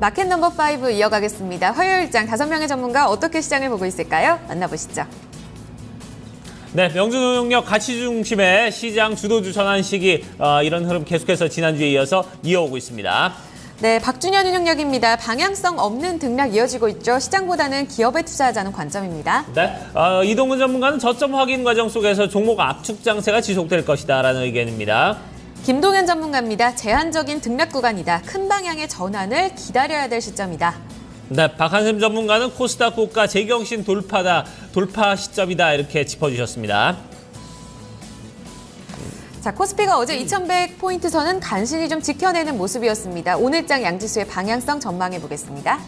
마켓 넘버 5 이어가겠습니다. 화요일장 5명의 전문가 어떻게 시장을 보고 있을까요? 만나보시죠. 네, 명주노동력 가치 중심의 시장 주도주 전환 시기 이런 흐름 계속해서 지난주에 이어서 이어오고 있습니다. 네, 박준현 운용력입니다. 방향성 없는 등락 이어지고 있죠. 시장보다는 기업에 투자하자는 관점입니다. 네, 이동근 전문가는 저점 확인 과정 속에서 종목 압축 장세가 지속될 것이다라는 의견입니다. 김동현 전문가입니다. 제한적인 등락 구간이다. 큰 방향의 전환을 기다려야 될 시점이다. 네, 박한샘 전문가는 코스닥 고가 재경신 돌파 시점이다 이렇게 짚어주셨습니다. 자, 코스피가 어제 2100포인트 선은 간신히 좀 지켜내는 모습이었습니다. 오늘장 양지수의 방향성 전망해 보겠습니다.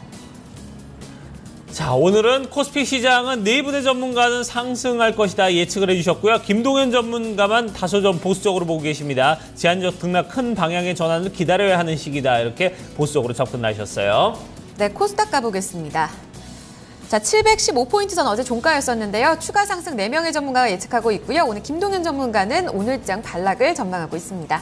자, 오늘은 코스피 시장은 네 분의 전문가는 상승할 것이다 예측을 해주셨고요. 김동현 전문가만 다소 좀 보수적으로 보고 계십니다. 제한적 등락 큰 방향의 전환을 기다려야 하는 시기다 이렇게 보수적으로 접근하셨어요. 네, 코스닥 가보겠습니다. 자, 715포인트 선 어제 종가였었는데요. 추가 상승 4명의 전문가가 예측하고 있고요. 오늘 김동현 전문가는 오늘장 반락을 전망하고 있습니다.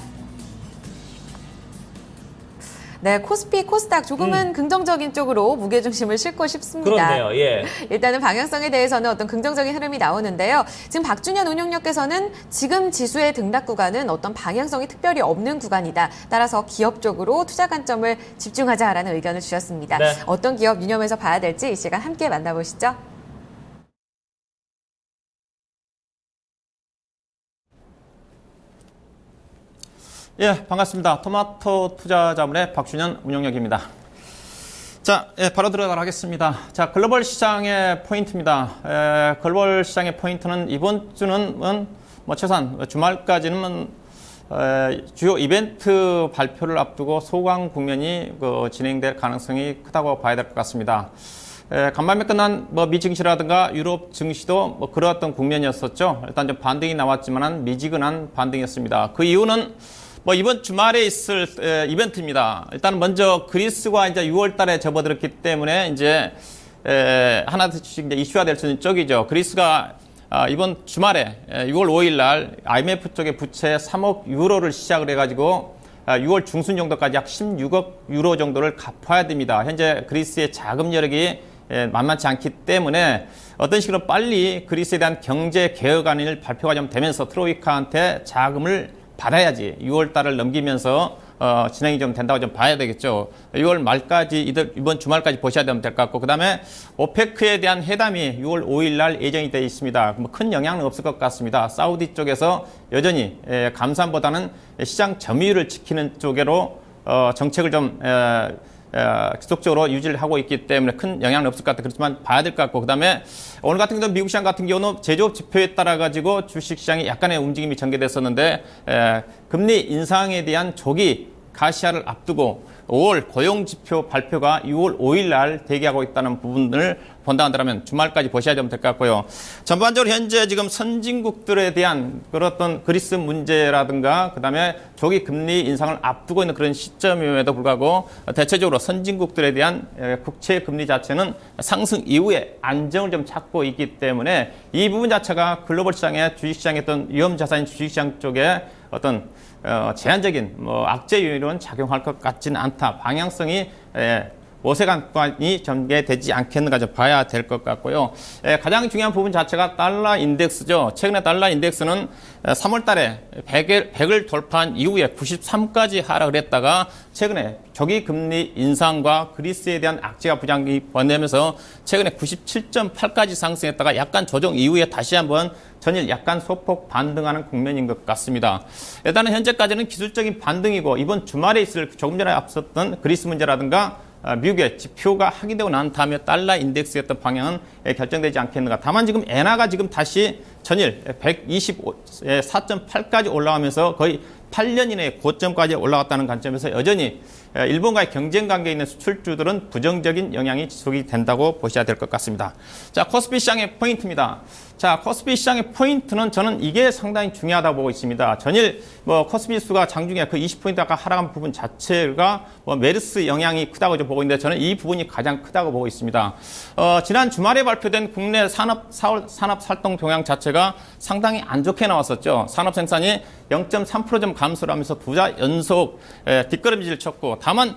네, 코스피, 코스닥 조금은 긍정적인 쪽으로 무게중심을 싣고 싶습니다. 그렇네요. 예. 일단은 방향성에 대해서는 어떤 긍정적인 흐름이 나오는데요. 지금 박준현 운용력께서는 지금 지수의 등락 구간은 어떤 방향성이 특별히 없는 구간이다. 따라서 기업 쪽으로 투자 관점을 집중하자라는 의견을 주셨습니다. 네. 어떤 기업 유념해서 봐야 될지 이 시간 함께 만나보시죠. 예, 반갑습니다. 토마토 투자자문의 박준현 운용력입니다. 자, 바로 들어가도록 하겠습니다. 자, 글로벌 시장의 포인트입니다. 글로벌 시장의 포인트는 이번 주는 최소한 주말까지는 주요 이벤트 발표를 앞두고 소강 국면이 진행될 가능성이 크다고 봐야 될 것 같습니다. 간밤에 끝난 미 증시라든가 유럽 증시도 그러했던 국면이었었죠. 일단 좀 반등이 나왔지만 미지근한 반등이었습니다. 그 이유는 이번 주말에 있을 이벤트입니다. 일단 먼저 그리스가 이제 6월 달에 접어들었기 때문에 이제 하나씩 이제 이슈화 될 수 있는 쪽이죠. 그리스가 이번 주말에 6월 5일 날 IMF 쪽의 부채 3억 유로를 시작을 해가지고 6월 중순 정도까지 약 16억 유로 정도를 갚아야 됩니다. 현재 그리스의 자금 여력이 만만치 않기 때문에 어떤 식으로 빨리 그리스에 대한 경제 개혁안을 발표가 좀 되면서 트로이카한테 자금을 받아야지 6월 달을 넘기면서 진행이 좀 된다고 좀 봐야 되겠죠. 6월 말까지 이번 주말까지 보셔야 될 것 같고, 그다음에 오페크에 대한 회담이 6월 5일 날 예정이 되어 있습니다. 큰 영향은 없을 것 같습니다. 사우디 쪽에서 여전히 감산보다는 시장 점유율을 지키는 쪽으로 정책을 좀 지속적으로 유지를 하고 있기 때문에 큰 영향은 없을 것 같아요. 그렇지만 봐야 될 것 같고, 그다음에 오늘 같은 경우 미국 시장 같은 경우는 제조업 지표에 따라 가지고 주식시장이 약간의 움직임이 전개됐었는데 금리 인상에 대한 조기 가시화를 앞두고 5월 고용지표 발표가 6월 5일 날 대기하고 있다는 부분을 본다 한다면 주말까지 보셔야 될 것 같고요. 전반적으로 현재 지금 선진국들에 대한 그런 그리스 문제라든가 그다음에 조기 금리 인상을 앞두고 있는 그런 시점임에도 불구하고 대체적으로 선진국들에 대한 국채 금리 자체는 상승 이후에 안정을 좀 찾고 있기 때문에 이 부분 자체가 글로벌 시장의 주식시장의 어떤 위험 자산인 주식시장 쪽에 어떤 제한적인 악재 요인은 작용할 것 같지는 않다. 방향성이 모세관이 전개되지 않겠는가 좀 봐야 될 것 같고요. 가장 중요한 부분 자체가 달러 인덱스죠. 최근에 달러 인덱스는 3월 달에 100을 돌파한 이후에 93까지 하락을 했다가 최근에 조기 금리 인상과 그리스에 대한 악재가 부장이 번지면서 최근에 97.8까지 상승했다가 약간 조정 이후에 다시 한번 전일 약간 소폭 반등하는 국면인 것 같습니다. 일단은 현재까지는 기술적인 반등이고 이번 주말에 있을 조금 전에 앞섰던 그리스 문제라든가 미국의 지표가 확인되고 난 다음에 달러 인덱스의 어떤 방향은 결정되지 않겠는가. 다만 지금 엔화가 지금 다시 전일 124.8까지 올라가면서 거의 8년 이내에 고점까지 올라갔다는 관점에서 여전히 일본과의 경쟁 관계에 있는 수출주들은 부정적인 영향이 지속이 된다고 보셔야 될 것 같습니다. 자, 코스피 시장의 포인트입니다. 자, 코스피 시장의 포인트는 저는 이게 상당히 중요하다고 보고 있습니다. 전일 코스피 수가 장중에 그 20포인트 아까 하락한 부분 자체가 메르스 영향이 크다고 좀 보고 있는데 저는 이 부분이 가장 크다고 보고 있습니다. 지난 주말에 발표된 국내 산업 활동 동향 자체가 상당히 안 좋게 나왔었죠. 산업 생산이 0.3% 좀 감소를 하면서 두 달 연속 뒷걸음질을 쳤고, 다만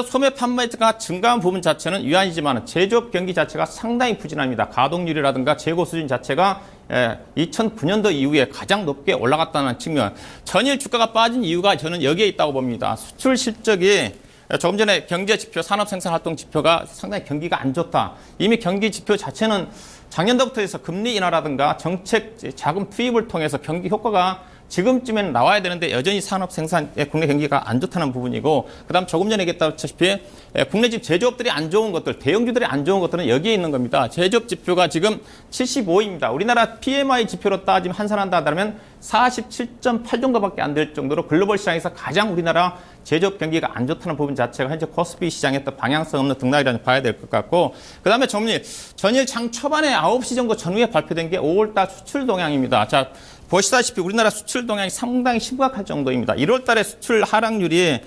소매 판매가 증가한 부분 자체는 위안이지만 제조업 경기 자체가 상당히 부진합니다. 가동률이라든가 재고 수준 자체가 2009년도 이후에 가장 높게 올라갔다는 측면. 전일 주가가 빠진 이유가 저는 여기에 있다고 봅니다. 수출 실적이 조금 전에 경제 지표, 산업 생산 활동 지표가 상당히 경기가 안 좋다. 이미 경기 지표 자체는 작년도부터 해서 금리 인하라든가 정책 자금 투입을 통해서 경기 효과가 지금쯤에는 나와야 되는데 여전히 산업 생산의 국내 경기가 안 좋다는 부분이고, 그다음 조금 전에 얘기했다시피 국내 집 제조업들이 안 좋은 것들, 대형주들이 안 좋은 것들은 여기에 있는 겁니다. 제조업 지표가 지금 75입니다. 우리나라 PMI 지표로 따지면 환산한다 하면 47.8 정도밖에 안 될 정도로 글로벌 시장에서 가장 우리나라 제조업 경기가 안 좋다는 부분 자체가 현재 코스피 시장의 또 방향성 없는 등락이라는 봐야 될 것 같고, 그다음에 전일 장 초반에 9시 정도 전후에 발표된 게 5월달 수출 동향입니다. 자, 보시다시피 우리나라 수출 동향이 상당히 심각할 정도입니다. 1월 달에 수출 하락률이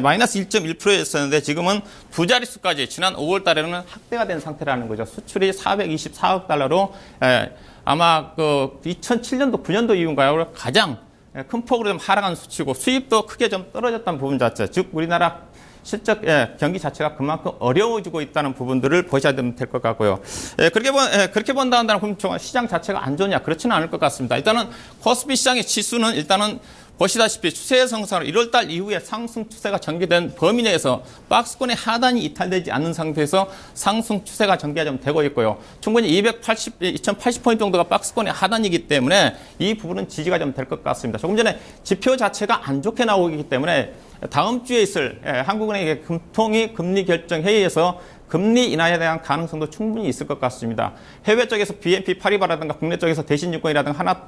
마이너스 1.1%였었는데 지금은 두 자릿수까지 지난 5월 달에는 확대가 된 상태라는 거죠. 수출이 424억 달러로 아마 2007년도, 9년도 이후인가요? 가장 큰 폭으로 좀 하락한 수치고, 수입도 크게 좀 떨어졌다는 부분 자체, 즉 우리나라 실적 경기 자체가 그만큼 어려워지고 있다는 부분들을 보셔야 될 것 같고요. 그렇게 본다 한다면 시장 자체가 안 좋냐? 그렇지는 않을 것 같습니다. 일단은 코스피 시장의 지수는 일단은 보시다시피 추세 성사로 1월달 이후에 상승 추세가 전개된 범위 내에서 박스권의 하단이 이탈되지 않는 상태에서 상승 추세가 전개가 좀 되고 있고요. 충분히 2080포인트 정도가 박스권의 하단이기 때문에 이 부분은 지지가 좀 될 것 같습니다. 조금 전에 지표 자체가 안 좋게 나오기 때문에 다음 주에 있을 한국은행의 금통위 금리 결정 회의에서 금리 인하에 대한 가능성도 충분히 있을 것 같습니다. 해외 쪽에서 BNP 파리바라든가 국내 쪽에서 대신증권이라든가 하나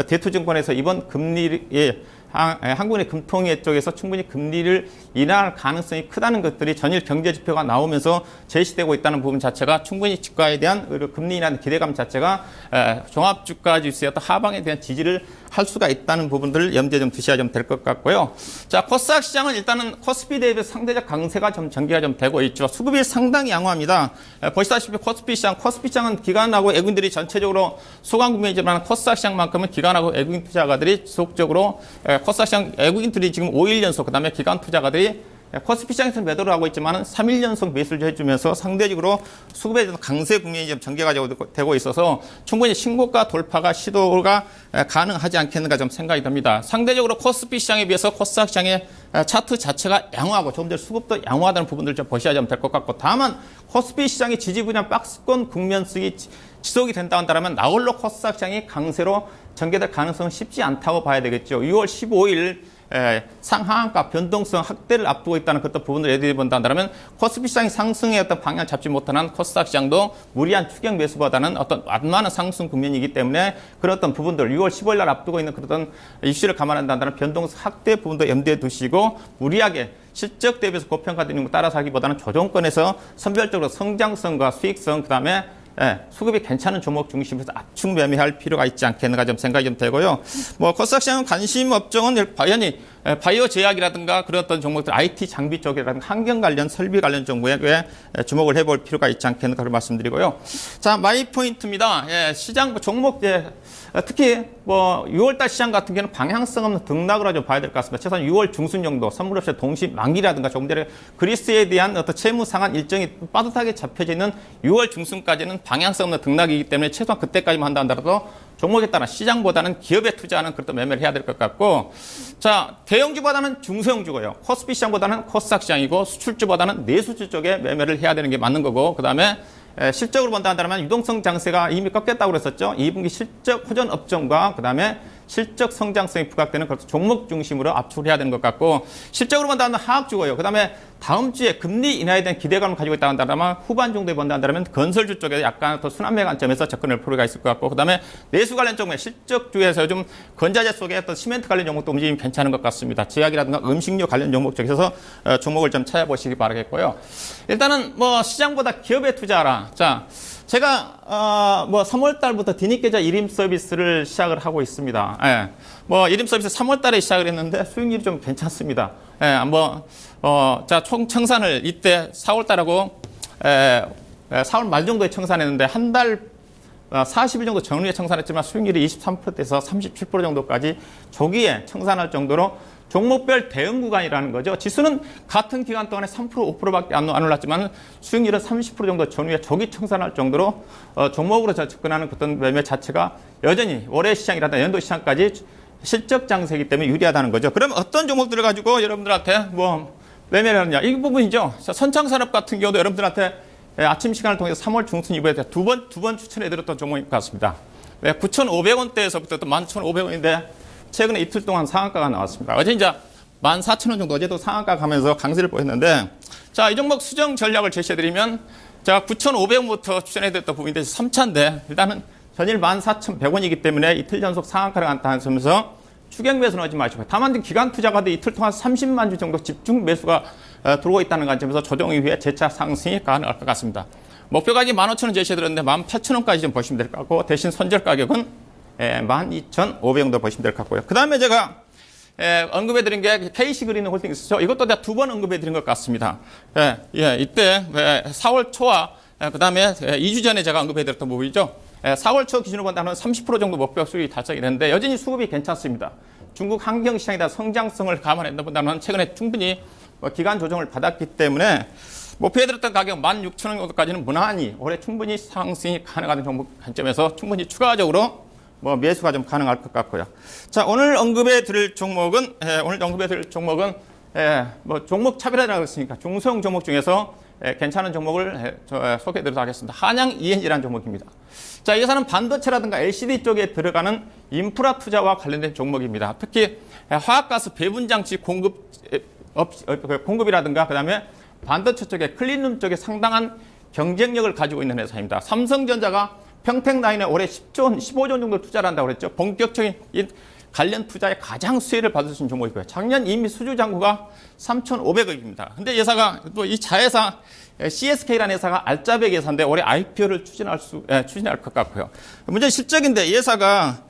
대투증권에서 이번 금리에 한국은행 금통위 쪽에서 충분히 금리를 인하할 가능성이 크다는 것들이 전일 경제 지표가 나오면서 제시되고 있다는 부분 자체가 충분히 주가에 대한 금리 인하의 기대감 자체가 종합주가 지수의 어떤 하방에 대한 지지를 할 수가 있다는 부분들을 염두에 좀 두셔야 좀 될 것 같고요. 자, 코스닥 시장은 일단은 코스피 대비해서 상대적 강세가 좀 전개가 좀 되고 있죠. 수급이 상당히 양호합니다. 보시다시피 코스피 시장은 기관하고 외국인들이 전체적으로 소강 구매이지만 코스닥 시장만큼은 기관하고 외국인 투자가들이 지속적으로 코스닥 시장 외국인들이 지금 5일 연속, 그다음에 기관 투자가들이 코스피 시장에서 매도를 하고 있지만 3일 연속 매수를 해주면서 상대적으로 수급에 대한 강세 국면이 좀 전개가 되고 있어서 충분히 신고가 돌파가 시도가 가능하지 않겠는가 좀 생각이 듭니다. 상대적으로 코스피 시장에 비해서 코스닥 시장의 차트 자체가 양호하고 조금 더 수급도 양호하다는 부분들을 좀 보셔야 될 것 같고, 다만 코스피 시장의 지지 분야 박스권 국면성이 지속이 된다 한다면 나홀로 코스닥 시장이 강세로 전개될 가능성은 쉽지 않다고 봐야 되겠죠. 6월 15일 상하한가 변동성 확대를 앞두고 있다는 그런 부분을 예를 본다면 코스피 시장이 상승의 어떤 방향을 잡지 못하는 코스닥 시장도 무리한 추격 매수보다는 어떤 완만한 상승 국면이기 때문에 그런 어떤 부분들 6월 15일 날 앞두고 있는 그런 이슈를 감안한다면 변동성 확대 부분도 염두에 두시고 무리하게 실적 대비해서 고평가되는 것 따라서 하기보다는 조정권에서 선별적으로 성장성과 수익성 그다음에 수급이 괜찮은 종목 중심에서 압축 매매할 필요가 있지 않겠는가 좀 생각이 좀 되고요. 코스닥 시장은 관심 업종은 당연히 바이오 제약이라든가 그런 어떤 종목들, IT 장비 쪽이라든가 환경 관련, 설비 관련 종목에 주목을 해볼 필요가 있지 않겠는가 말씀드리고요. 자, 마이 포인트입니다. 시장 종목 특히 6월달 시장 같은 경우는 방향성 없는 등락으로 좀 봐야 될 것 같습니다. 최소한 6월 중순 정도 선물업체 동시 만기라든가 조금 전에 그리스에 대한 어떤 채무 상한 일정이 빠듯하게 잡혀져 있는 6월 중순까지는 방향성 없는 등락이기 때문에 최소한 그때까지만 한다 하더라도 종목에 따라 시장보다는 기업에 투자하는 그런 매매를 해야 될 것 같고, 자, 대형주보다는 중소형주고요. 코스피 시장보다는 코스닥 시장이고 수출주보다는 내수주 쪽에 매매를 해야 되는 게 맞는 거고, 그다음에 실적으로 본다 한다면 유동성 장세가 이미 꺾였다고 그랬었죠. 2분기 실적 호전 업종과 그다음에 실적 성장성이 부각되는 그런 종목 중심으로 압축을 해야 되는 것 같고, 실적으로 본다면 하락주고요. 그다음에 다음 주에 금리 인하에 대한 기대감을 가지고 있다 한다면 후반 정도에 본다 한다면 건설주 쪽에 약간 더 순환매 관점에서 접근할 필요가 있을 것 같고, 그다음에 내수 관련 종목의 실적주에서 좀 건자재 속에 어떤 시멘트 관련 종목도 움직임이 괜찮은 것 같습니다. 제약이라든가 음식료 관련 종목 쪽에서 종목을 좀 찾아보시기 바라겠고요. 일단은 시장보다 기업에 투자하라. 자, 제가 3월 달부터 디니케자 일임 서비스를 시작을 하고 있습니다. 일임 서비스 3월 달에 시작을 했는데 수익률이 좀 괜찮습니다. 자, 총 청산을 이때 4월 달하고 4월 말 정도에 청산했는데 한 달 40일 정도 전후에 청산했지만 수익률이 23%에서 37% 정도까지 조기에 청산할 정도로 종목별 대응 구간이라는 거죠. 지수는 같은 기간 동안에 3% 5%밖에 안 올랐지만 수익률은 30% 정도 전후에 조기 청산할 정도로 종목으로 접근하는 어떤 매매 자체가 여전히 올해 시장이라든가 연도 시장까지 실적 장세이기 때문에 유리하다는 거죠. 그럼 어떤 종목들을 가지고 여러분들한테 뭐 매매를 하느냐, 이 부분이죠. 선창산업 같은 경우도 여러분들한테 아침 시간을 통해서 3월 중순 이후에 두 번 추천해드렸던 종목인 것 같습니다. 9,500원대에서부터 또 11,500원인데 최근에 이틀 동안 상한가가 나왔습니다. 어제 이제 14,000원 정도, 어제도 상한가 가면서 강세를 보였는데, 자, 이 종목 수정 전략을 제시해드리면, 제가 9,500원부터 추천해드렸던 부분인데 3차인데, 일단은 전일 14,100원이기 때문에 이틀 연속 상한가를 나타나면서 추격 매수는 하지 마시고, 다만 기간 투자가도 이틀 동안 30만 주 정도 집중 매수가 들어오고 있다는 관점에서 조정 이후에 재차 상승이 가능할 것 같습니다. 목표 가격 15,000원 제시해드렸는데 18,000원까지 좀 보시면 될 것 같고, 대신 손절 가격은 12,500원 정도 보시면 될 것 같고요. 그 다음에 제가 언급해드린 게 KC그린 홀딩스죠. 이것도 내가 2번 언급해드린 것 같습니다. 이때 4월 초와 그 다음에 2주 전에 제가 언급해드렸던 부분이죠. 4월 초 기준으로 본다면 30% 정도 목표 수익이 달성이 됐는데 여전히 수급이 괜찮습니다. 중국 환경 시장이다 성장성을 감안한다면 최근에 충분히 기간 조정을 받았기 때문에 목표해드렸던 가격 16,000원 정도까지는 무난히 올해 충분히 상승이 가능한 종목 관점에서 충분히 추가적으로 매수가 좀 가능할 것 같고요. 자, 오늘 언급해 드릴 종목은 종목 차별화라고 했으니까 중소형 종목 중에서 괜찮은 종목을 소개해 드리도록 하겠습니다. 한양 ENG라는 종목입니다. 자, 이 회사는 반도체라든가 LCD 쪽에 들어가는 인프라 투자와 관련된 종목입니다. 특히 화학가스 배분 장치 공급이라든가 그다음에 반도체 쪽에 클린룸 쪽에 상당한 경쟁력을 가지고 있는 회사입니다. 삼성전자가 평택라인에 올해 15조 정도 투자를 한다고 그랬죠. 본격적인 관련 투자에 가장 수혜를 받을 수 있는 종목이고요. 작년 이미 수주 잔고가 3,500억입니다. 근데 이 회사가 또 이 자회사 CSK라는 회사가 알짜배기 회사인데 올해 IPO를 추진할 것 같고요. 문제는 실적인데 이 회사가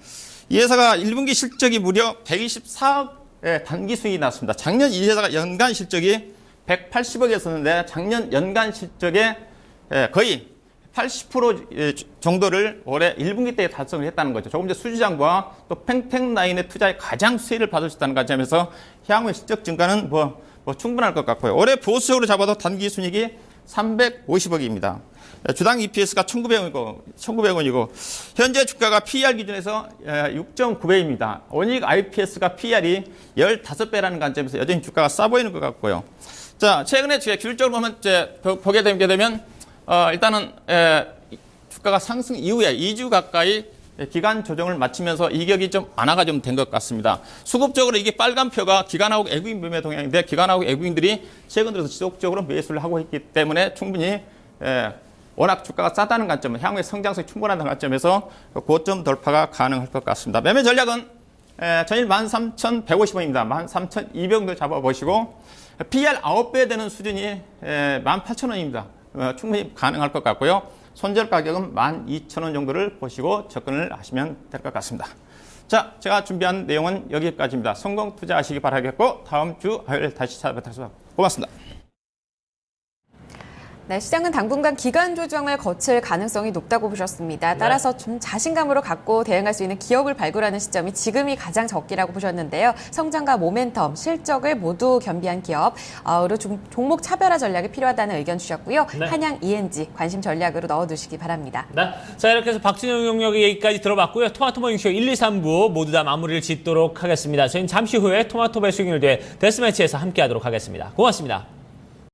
1분기 실적이 무려 124억의 단기 수익이 났습니다. 작년 이 회사가 연간 실적이 180억이었었는데 작년 연간 실적의 거의 80% 정도를 올해 1분기 때에 달성을 했다는 거죠. 조금 전 수주장과 또 평택라인의 투자에 가장 수혜를 받을 수 있다는 관점에서 향후의 실적 증가는 충분할 것 같고요. 올해 보수적으로 잡아도 단기 순이익이 350억입니다. 주당 EPS가 1,900원이고 현재 주가가 PER 기준에서 6.9배입니다. 원익 IPS가 PER이 15배라는 관점에서 여전히 주가가 싸 보이는 것 같고요. 자, 최근에 제가 기술적으로 보면 보게 되면 일단은 주가가 상승 이후에 2주 가까이 기간 조정을 마치면서 이격이 좀 완화가 좀 된 것 같습니다. 수급적으로 이게 빨간표가 기관하고 외국인 매매 동향인데 기관하고 외국인들이 최근 들어서 지속적으로 매수를 하고 있기 때문에 충분히 워낙 주가가 싸다는 관점은 향후에 성장성이 충분하다는 관점에서 고점 돌파가 가능할 것 같습니다. 매매 전략은 전일 13,150원입니다. 13,200원 정도 잡아보시고 PER 9배 되는 수준이 18,000원입니다. 충분히 가능할 것 같고요. 손절 가격은 12,000원 정도를 보시고 접근을 하시면 될 것 같습니다. 자, 제가 준비한 내용은 여기까지입니다. 성공 투자하시기 바라겠고 다음 주 화요일 다시 찾아뵙겠습니다. 고맙습니다. 네, 시장은 당분간 기간 조정을 거칠 가능성이 높다고 보셨습니다. 따라서 좀 자신감으로 갖고 대응할 수 있는 기업을 발굴하는 시점이 지금이 가장 적기라고 보셨는데요. 성장과 모멘텀, 실적을 모두 겸비한 기업으로 종목 차별화 전략이 필요하다는 의견 주셨고요. 네. 한양 ENG 관심 전략으로 넣어두시기 바랍니다. 네. 자, 이렇게 해서 박준영 용역의 얘기까지 들어봤고요. 토마토 모닝쇼 1, 2, 3부 모두 다 마무리를 짓도록 하겠습니다. 저희는 잠시 후에 토마토 배수익률 대회 데스매치에서 함께하도록 하겠습니다. 고맙습니다.